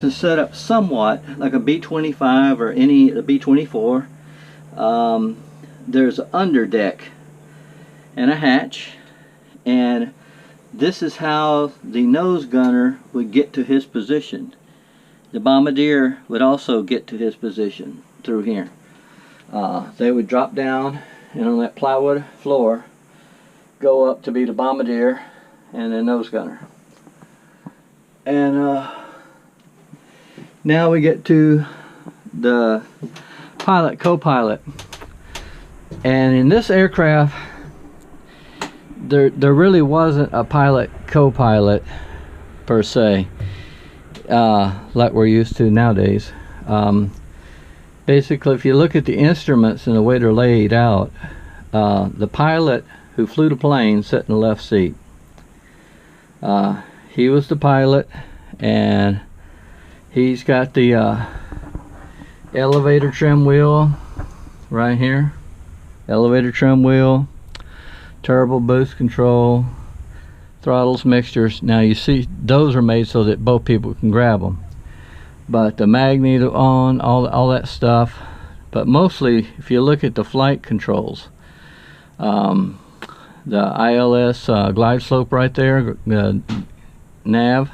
is set up somewhat like a B-25 or any B-24. There's an underdeck and a hatch, and this is how the nose gunner would get to his position. The bombardier would also get to his position through here. They would drop down and on that plywood floor go up to be the bombardier and the nose gunner. And now we get to the pilot, co-pilot. And in this aircraft, there really wasn't a pilot, co-pilot per se, like we're used to nowadays. Basically, if you look at the instruments and the way they're laid out, the pilot who flew the plane sat in the left seat. He was the pilot, and he's got the elevator trim wheel right here. Elevator trim wheel, turbo boost control, throttles, mixtures. Now you see those are made so that both people can grab them. But the magneto on, all that stuff. But mostly, if you look at the flight controls, the ILS glide slope right there, nav,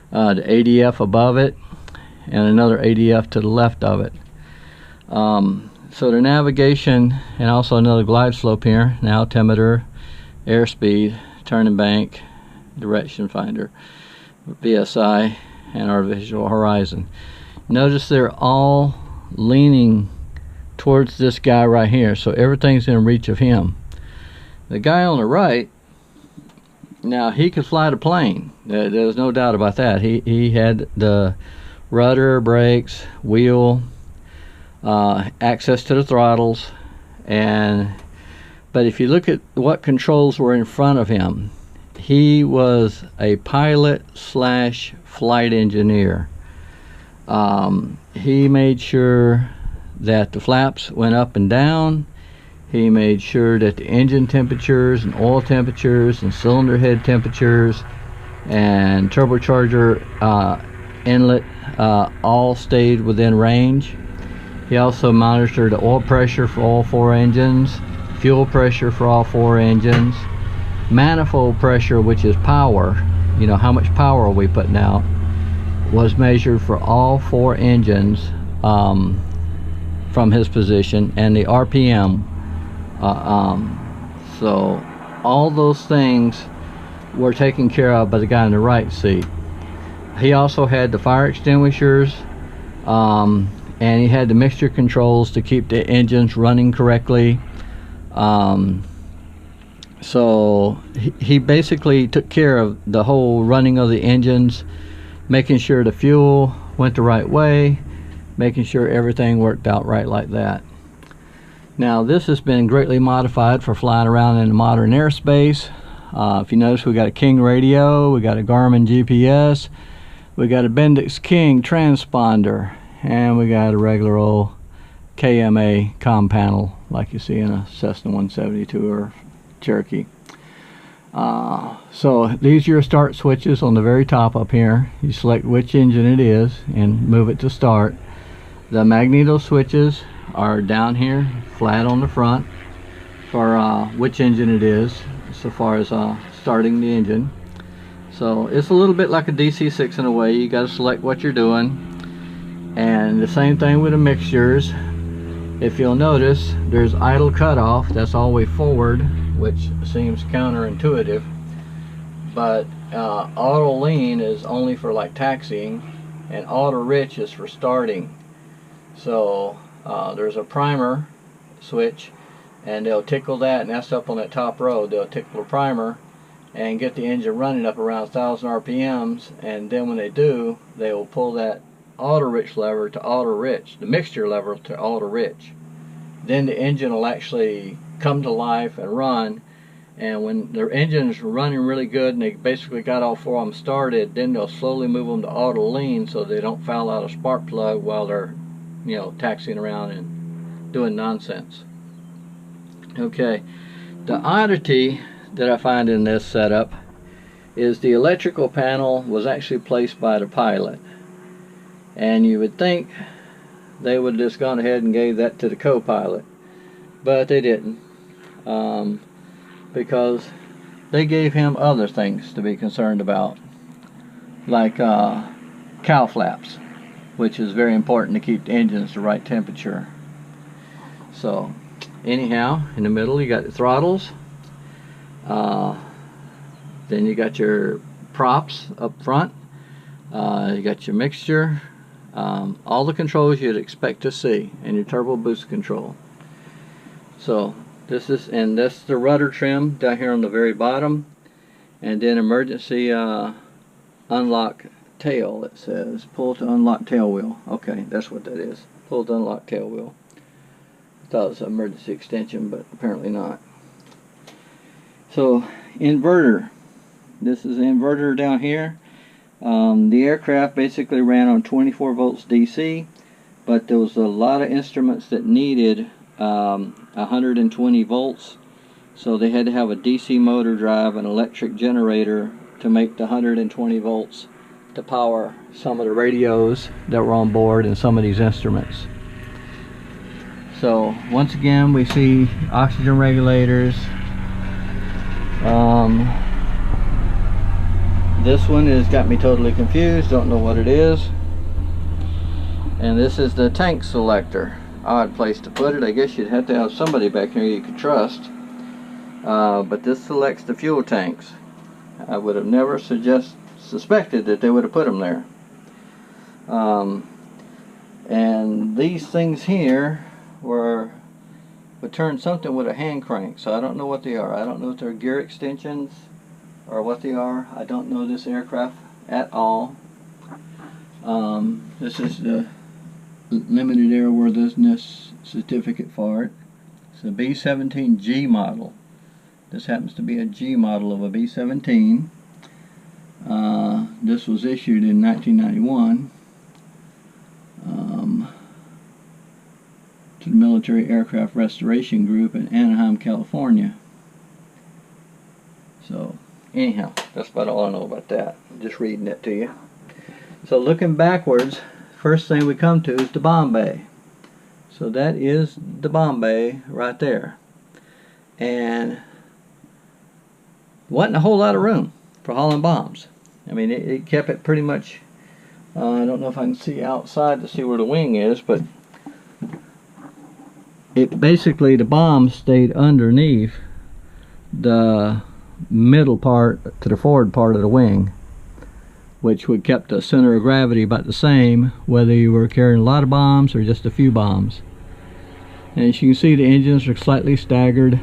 the ADF above it, and another ADF to the left of it. So the navigation, and also another glide slope here, an altimeter, airspeed, turning bank, direction finder, VSI, and our visual horizon. Notice they're all leaning towards this guy right here, so everything's in reach of him. The guy on the right, now he could fly the plane. There's no doubt about that. He had the rudder, brakes, wheel, access to the throttles, but if you look at what controls were in front of him, he was a pilot slash flight engineer. He made sure that the flaps went up and down. He made sure that the engine temperatures and oil temperatures and cylinder head temperatures and turbocharger inlet all stayed within range. He also monitored the oil pressure for all 4 engines, fuel pressure for all 4 engines, manifold pressure, which is power, you know, how much power are we putting out, was measured for all 4 engines from his position, and the RPM. So all those things were taken care of by the guy in the right seat. He also had the fire extinguishers, and he had the mixture controls to keep the engines running correctly. So he basically took care of the whole running of the engines, making sure the fuel went the right way, making sure everything worked out right like that. Now this has been greatly modified for flying around in the modern airspace. If you notice, we got a King radio, we got a Garmin GPS, we got a Bendix King transponder, and we got a regular old KMA comm panel like you see in a Cessna 172 or Cherokee. So these are your start switches on the very top up here. You select which engine it is and move it to start. The magneto switches are down here flat on the front for which engine it is, so far as starting the engine. So it's a little bit like a DC-6 in a way. You got to select what you're doing. And the same thing with the mixtures. If you'll notice, there's idle cutoff, that's all the way forward, which seems counterintuitive, but auto lean is only for like taxiing, and auto rich is for starting. So there's a primer switch, and they'll tickle that, and that's up on that top row. They'll tickle the primer and get the engine running up around 1,000 RPMs, and then when they do, they will pull that auto rich lever to auto rich, the mixture lever to auto rich. Then the engine will actually come to life and run, and when their engine's running really good and they basically got all 4 of them started, then they'll slowly move them to auto lean so they don't foul out a spark plug while they're, you know, taxiing around and doing nonsense. Okay, the oddity that I find in this setup is the electrical panel was actually placed by the pilot. And you would think they would have just gone ahead and gave that to the co-pilot, but they didn't, because they gave him other things to be concerned about, like cowl flaps, which is very important to keep the engines the right temperature. So anyhow, in the middle you got the throttles, then you got your props up front, you got your mixture, all the controls you'd expect to see, and your turbo boost control. So this is, and that's the rudder trim down here on the very bottom, and then emergency unlock tail. It says pull to unlock tail wheel. Okay, that's what that is. Pull to unlock tail wheel. I thought it was an emergency extension, but apparently not. So inverter. This is the inverter down here. The aircraft basically ran on 24 volts DC, but there was a lot of instruments that needed 120 volts, so they had to have a DC motor drive an electric generator to make the 120 volts to power some of the radios that were on board and some of these instruments. So once again we see oxygen regulators. This one has got me totally confused, don't know what it is. And this is the tank selector. Odd place to put it. I guess you'd have to have somebody back here you could trust. But this selects the fuel tanks. I would have never suspected that they would have put them there. And these things here would turn something with a hand crank, so I don't know what they are. I don't know if they're gear extensions or what they are. I don't know this aircraft at all. This is the limited airworthiness certificate for it. It's a B-17G model. This happens to be a G model of a B-17. This was issued in 1991 to the Military Aircraft Restoration Group in Anaheim, California. So anyhow, that's about all I know about that. I'm just reading it to you. So looking backwards, first thing we come to is the bomb bay. So that is the bomb bay right there. And wasn't a whole lot of room for hauling bombs. I mean, it kept it pretty much, I don't know if I can see outside to see where the wing is, but it basically, the bombs stayed underneath the middle part to the forward part of the wing, which would kept the center of gravity about the same whether you were carrying a lot of bombs or just a few bombs. And as you can see, the engines are slightly staggered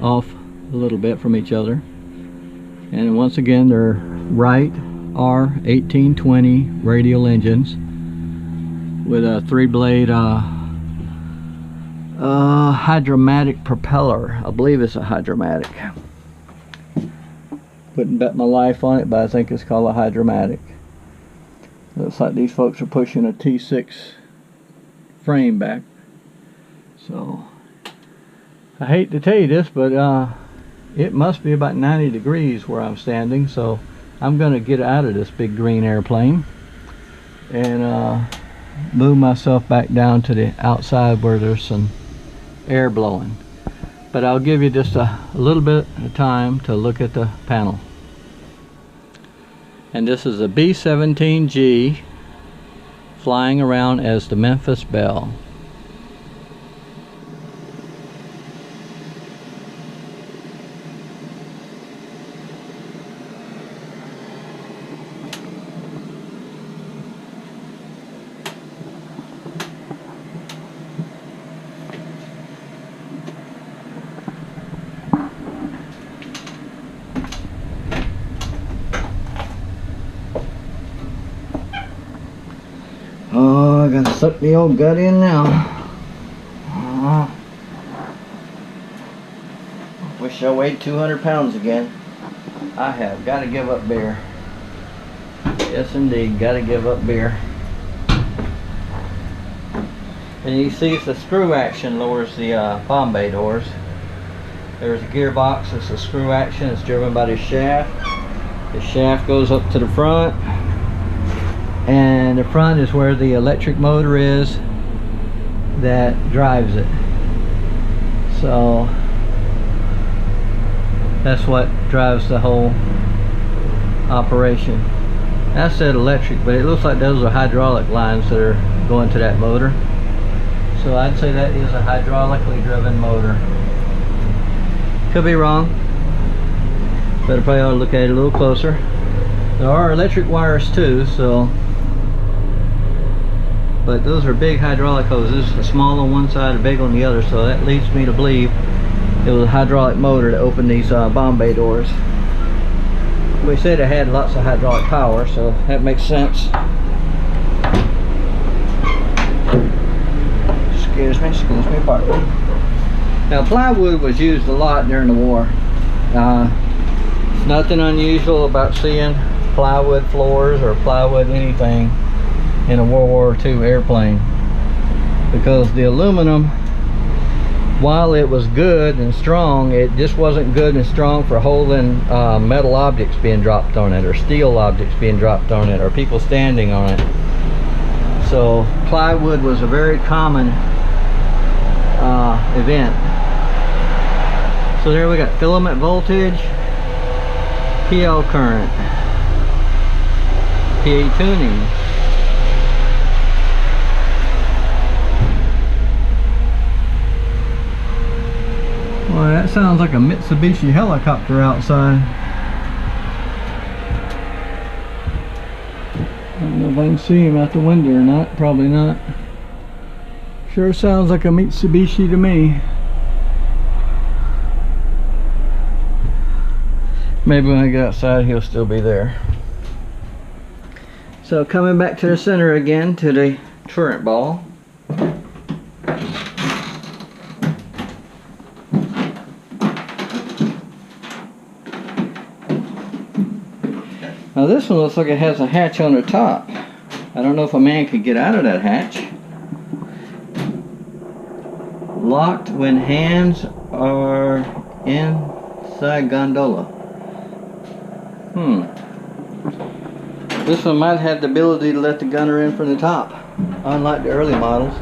off a little bit from each other, and once again they're Wright R1820 radial engines with a 3-blade hydromatic propeller. I believe it's a hydromatic. Wouldn't bet my life on it, but I think it's called a hydromatic. Looks like these folks are pushing a T6 frame back. So I hate to tell you this, but it must be about 90 degrees where I'm standing, so I'm going to get out of this big green airplane and move myself back down to the outside where there's some air blowing. But I'll give you just a little bit of time to look at the panel. And this is a B-17G flying around as the Memphis Belle. Oh, I gotta suck the old gut in now. Wish I weighed 200 pounds again. I have got to give up beer. Yes indeed, got to give up beer. And you see the screw action lowers the bomb bay doors. There's a gearbox, it's a screw action, it's driven by the shaft. The shaft goes up to the front and the front is where the electric motor is that drives it. So that's what drives the whole operation. I said electric, but it looks like those are hydraulic lines that are going to that motor. So I'd say that is a hydraulically driven motor. Could be wrong, but I probably ought to look at it a little closer. There are electric wires too, so, but those are big hydraulic hoses, a small on one side, a big on the other, so that leads me to believe it was a hydraulic motor to open these bomb bay doors. We said it had lots of hydraulic power, so that makes sense. Excuse me, pardon me. Now, plywood was used a lot during the war. Nothing unusual about seeing plywood floors or plywood anything in a World War II airplane, because the aluminum, while it was good and strong, it just wasn't good and strong for holding metal objects being dropped on it, or steel objects being dropped on it, or people standing on it. So plywood was a very common event. So there we got filament voltage, PL current, PA tuning. Well, that sounds like a Mitsubishi helicopter outside. I don't know if I can see him out the window or not. Probably not. Sure sounds like a Mitsubishi to me. Maybe when I get outside he'll still be there. So coming back to the center again, to the turret ball. Now this one looks like it has a hatch on the top. I don't know if a man could get out of that hatch. Locked when hands are inside gondola. This one might have the ability to let the gunner in from the top, unlike the early models.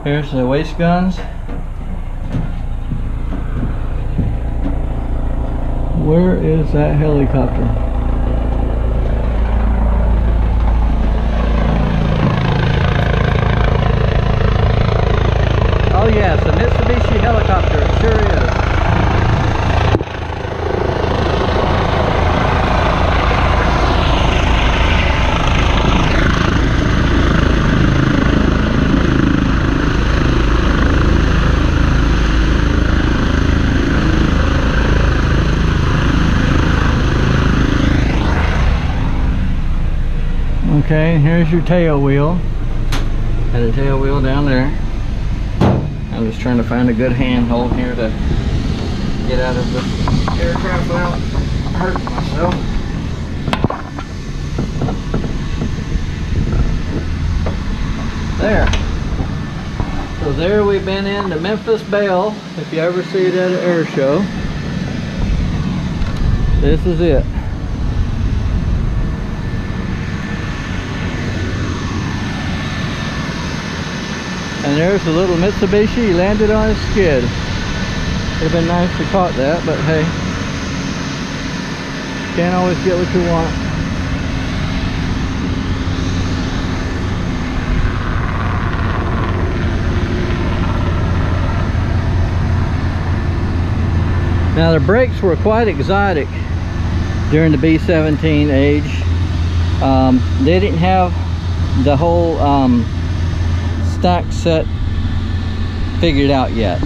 Here's the waist guns. Where is that helicopter? Oh yes, a Mitsubishi helicopter, it sure is. Okay, here's your tail wheel, and the tail wheel down there. I'm just trying to find a good handhold here to get out of the aircraft without hurting myself. There. So there we've been in the Memphis Belle. If you ever see it at an air show, this is it. And there's the little Mitsubishi. He landed on his skid. It'd have been nice to caught that, but hey, can't always get what you want. Now the brakes were quite exotic during the B-17 age. They didn't have the whole stack set figured out yet.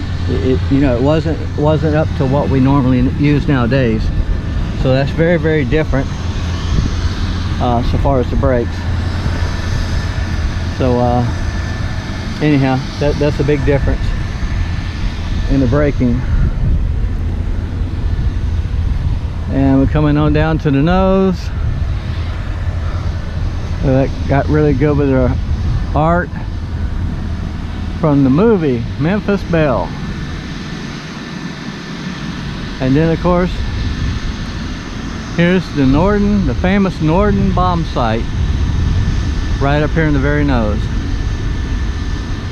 You know, it wasn't up to what we normally use nowadays. So that's very, very different so far as the brakes. So anyhow, that's a big difference in the braking. And we're coming on down to the nose. That got really good with our art from the movie Memphis Belle. And then of course here's the Norden, the famous Norden bomb site. right up here in the very nose.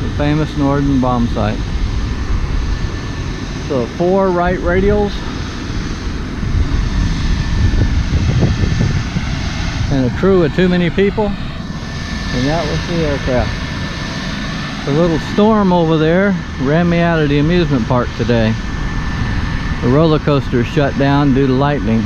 The famous Norden bomb site. So 4 right radials and a crew of too many people, and that was the aircraft. The little storm over there ran me out of the amusement park today. The roller coaster shut down due to lightning.